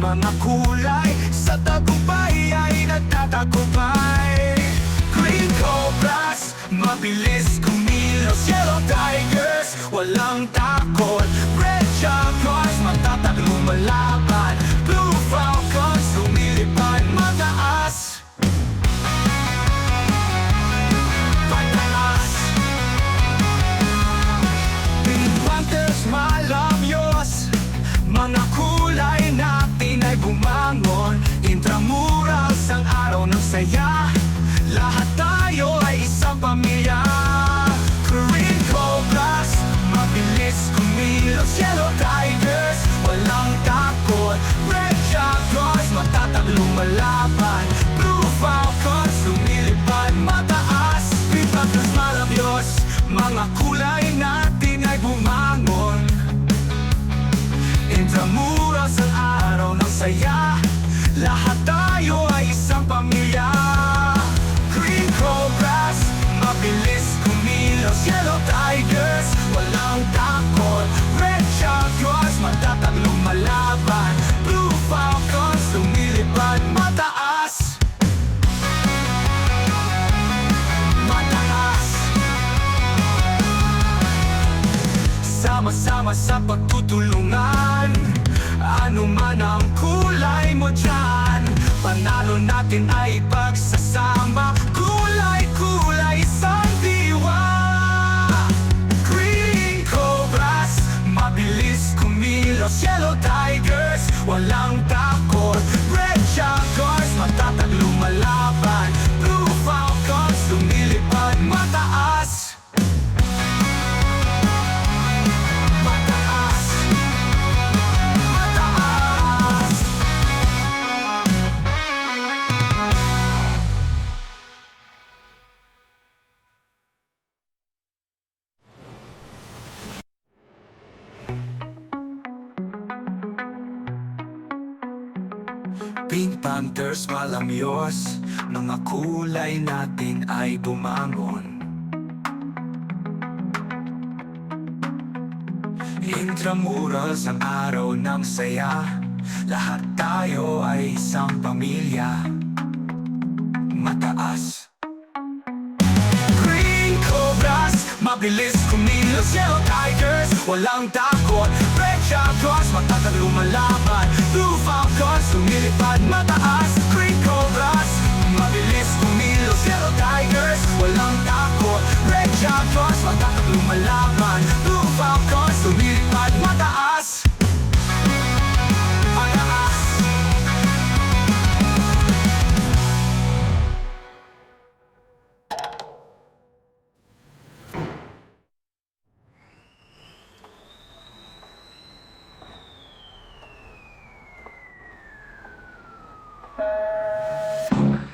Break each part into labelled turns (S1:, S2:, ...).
S1: mga kulay, sa tagumpay ay nagtatagumpay. Green Cobras, mabilis kumilos. Yellow Tigers, walang takot. Red Jaguars, matatag lumalaban. Blue Falcons, lumilipad mataas. Pataas. Pink Panthers, malabyos. Mga kulay natin ay bumangon. Intramurals, ang araw ng saya. Lahat tayo ay isang pamilya. Green Cobras, mabilis kumilos. Yellow Tigers, walang takot. Red Jaguars, matatag lumalaban. Blue Falcons, lumilipad mataas. Pink Panthers, malabyos. Mga kulay natin ay bumangon. Intramurals, ang araw ng saya. Lahat tayo ay isang pamilya. Green Cobras, mabilis kumilos. Yellow Tigers, walang takot. Red Jaguars, matatag lumalaban. Blue Falcons, lumilipad mataas. Mataas. Sama-sama sa pagtutulungan. Ano man ang kulay mo dyan, panalo natin ay pagsasama. Kulay-kulay isang diwa. Green Cobras, mabilis kumilos. Yellow Tigers, walang takot. Red Jaguars, matatag lumalaban. Blue Falcons, lumilipad mataas. Pink Panthers, malamyos. Mga kulay natin ay bumangon. Intramurals, ang araw ng saya. Lahat tayo ay isang pamilya. Mataas. Green Cobras, mabilis kumilos. Yellow Tigers, walang takot. Red Jaguars, matatag lumalaban. Blue Falcons, lumilipad mataas. Green Cobras, mabilis kumilos. Yellow Tigers, walang takot. Red Jaguars, matatag lumalaban. Blue Falcons, lumilipad mataas. Mataas.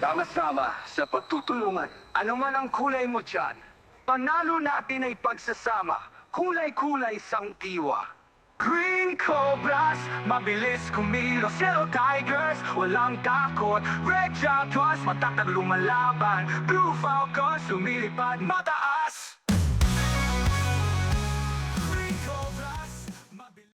S1: Sama-sama sa pagtutulungan. Ano man ang kulay mo dyan, panalo natin ay pagsasama. Kulay-kulay sang diwa. Green Cobras, mabilis kumilos. Yellow Tigers, walang takot. Red Jaguars, matatag lumalaban. Blue Falcons, lumilipad mataas. Green Cobras, mabilis.